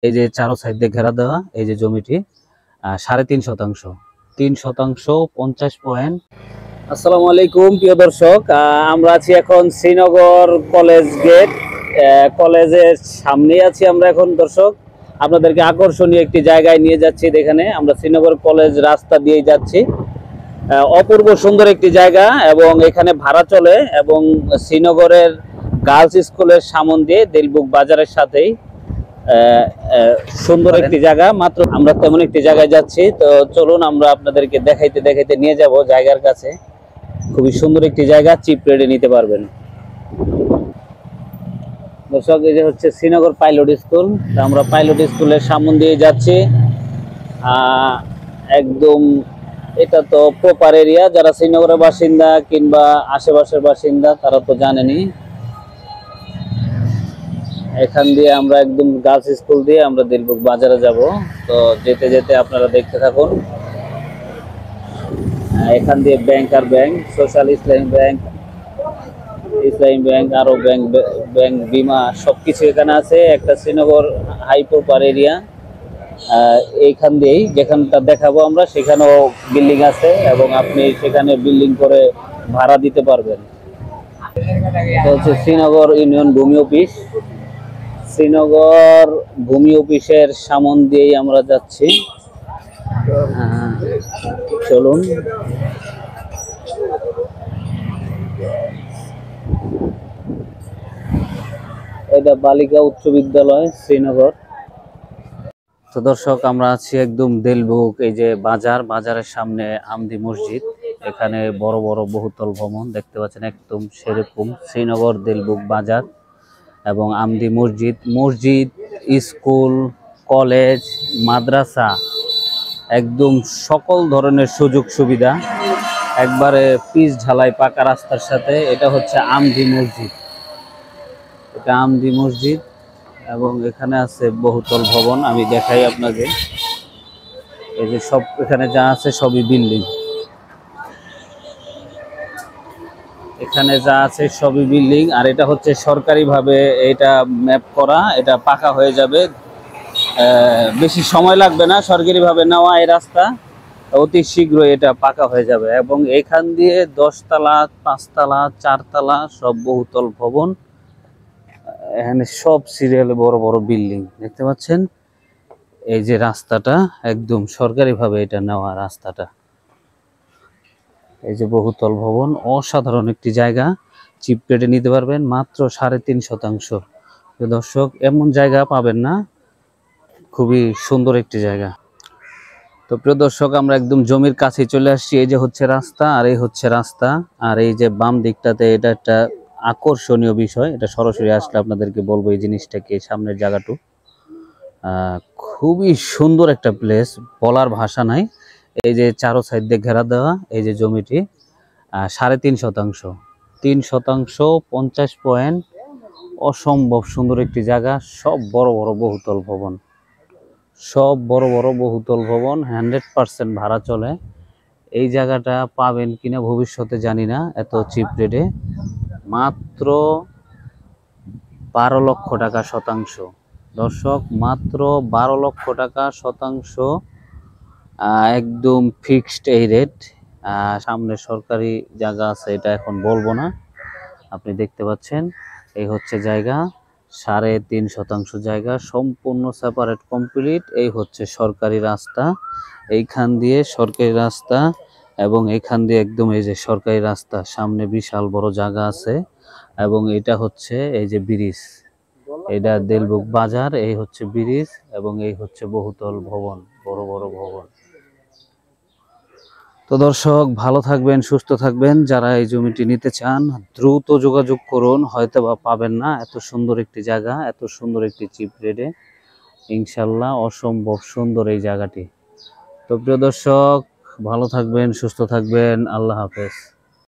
এই যে চারো সাইড দিয়ে ঘেরা দেওয়া এই যে জমিটি 3.5 শতাংশ 3 শতাংশ 50 পয়েন্ট। আসসালামু আলাইকুম প্রিয় দর্শক, আমরা আছি এখন শ্রীনগর কলেজ গেট। কলেজের সামনে আছি আমরা এখন। দর্শক, আপনাদেরকে আকর্ষণীয় একটি জায়গায় নিয়ে যাচ্ছি। এখানে আমরা শ্রীনগর কলেজ রাস্তা দিয়ে যাচ্ছি। অপূর্ব সুন্দর একটি জায়গা এবং এখানে ভাড়া চলে, এবং শ্রীনগরের গার্লস স্কুলের সামন দিয়ে দিলবুক বাজারের সাথেই সুন্দর একটি জায়গা। মাত্র আমরা তেমন একটি জায়গায় যাচ্ছি, তো চলুন আমরা আপনাদেরকে দেখাইতে দেখাইতে নিয়ে যাব জায়গার কাছে। খুবই সুন্দর একটি জায়গা, চিপ রেটে নিতে পারবেন। দর্শক, এই যে হচ্ছে শ্রীনগর পাইলট স্কুল। আমরা পাইলট স্কুলের সামন দিয়ে যাচ্ছি। একদম এটা তো প্রপার এরিয়া। যারা শ্রীনগরের বাসিন্দা কিংবা আশেপাশের বাসিন্দা তারা তো জানেনই। এখান দিয়ে আমরা একদম গার্লস স্কুল দিয়ে আমরা দিলবুক বাজারে যাব। তো যেতে যেতে আপনারা দেখতে থাকুন। এখান দিয়ে ব্যাংক আর ব্যাংক, সোশ্যাল ইসলামী ব্যাংক আরো ব্যাংক বিমা সবকিছু এখানে আছে। একটা শ্রীনগর হাই প্রপার এরিয়া। এইখান দিয়েই যেখানটা দেখাবো আমরা সেখানেও বিল্ডিং আছে, এবং আপনি সেখানে বিল্ডিং করে ভাড়া দিতে পারবেন। তো হচ্ছে শ্রীনগর ইউনিয়ন ভূমি অফিস। শ্রীনগর ভূমি অফিসের সামন দিয়েই আমরা যাচ্ছি। চলুন। এটা বালিকা উচ্চ বিদ্যালয় শ্রীনগর। তো দর্শক, আমরা আছি একদম দিলবুক এই যে বাজারের সামনে আমদি মসজিদ। এখানে বড় বড় বহুতল ভবন দেখতে পাচ্ছেন, একদম সেরকম শ্রীনগর দিলবুক বাজার এবং আমদি মসজিদ, স্কুল, কলেজ, মাদ্রাসা, একদম সকল ধরনের সুযোগ সুবিধা একবারে পিচ ঢালাই পাকা রাস্তার সাথে। এটা হচ্ছে আমদি মসজিদ। এটা আমদি মসজিদ এবং এখানে আছে বহুতল ভবন। আমি দেখাই আপনাকে। এই যে সব এখানে যা আছে সবই বিল্ডিং। এখানে যা আছে সবই বিল্ডিং। আর এটা হচ্ছে সরকারিভাবে এটা ম্যাপ করা, এটা পাকা হয়ে যাবে। বেশি সময় লাগবে না, সরকারিভাবে নেওয়া এই রাস্তা। অতি শীঘ্রই এটা পাকা হয়ে যাবে। এবং এখান দিয়ে 10 তলা, 5 তলা, 4 তলা সব বহুতল ভবন। এখানে সব সিরিয়ালে বড় বড় বিল্ডিং দেখতে পাচ্ছেন। এই যে রাস্তাটা একদম সরকারিভাবে এটা নেওয়া রাস্তাটা। এই যে বহুতল ভবন, অসাধারণ একটি জায়গা। চিপ রেটে নিতে পারবেন মাত্র 3.5 শতাংশ। দর্শক, এমন জায়গা পাবেন না। খুবই সুন্দর একটি জায়গা। তো প্রিয় দর্শক, আমরা একদম জমির কাছে চলে আসছি। এই যে হচ্ছে রাস্তা, আর এই হচ্ছে রাস্তা। আর এই যে বাম দিকটাতে এটা একটা আকর্ষণীয় বিষয়। এটা সরাসরি আসলে আপনাদেরকে বলবো এই জিনিসটাকে। সামনের জায়গাটু খুবই সুন্দর একটা প্লেস, বলার ভাষা নাই। এই যে চারো সাইড দিয়ে ঘেরা দেওয়া এই যে জমিটি 3.5 শতাংশ 3 শতাংশ 50 পয়েন্ট। অসম্ভব সুন্দর একটি জায়গা। সব বড় বড় বহুতল ভবন, 100% ভাড়া চলে। এই জায়গাটা পাবেন কিনা ভবিষ্যতে জানি না, এত চিপ রেটে। মাত্র 12 লক্ষ টাকা শতাংশ। দর্শক, মাত্র 12 লক্ষ টাকা শতাংশ। একদম ফিক্সড এই রেট। সামনে সরকারি জায়গা আছে, এটা এখন বলবো না। আপনি দেখতে পাচ্ছেন এই হচ্ছে জায়গা। 3.5 শতাংশ জায়গা, সম্পূর্ণ সেপারেট কমপ্লিট। এই হচ্ছে সরকারি রাস্তা, এইখান দিয়ে সরকারি রাস্তা, এবং এইখান দিয়ে একদম এই যে সরকারি রাস্তা। সামনে বিশাল বড় জায়গা আছে, এবং এটা হচ্ছে এই যে ব্রিজ। এটা দিলবুক বাজার, এই হচ্ছে ব্রিজ, এবং এই হচ্ছে বহুতল ভবন, বড় বড় ভবন। তো দর্শক, ভালো থাকবেন, সুস্থ থাকবেন। যারা এই জমিটি নিতে চান দ্রুত যোগাযোগ করুন। হয়তো বা পাবেন না এত সুন্দর একটি জায়গা, এত সুন্দর একটি চিপ রেটে। ইনশাল্লাহ অসম্ভব সুন্দর এই জায়গাটি। তো প্রিয় দর্শক, ভালো থাকবেন, সুস্থ থাকবেন। আল্লাহ হাফেজ।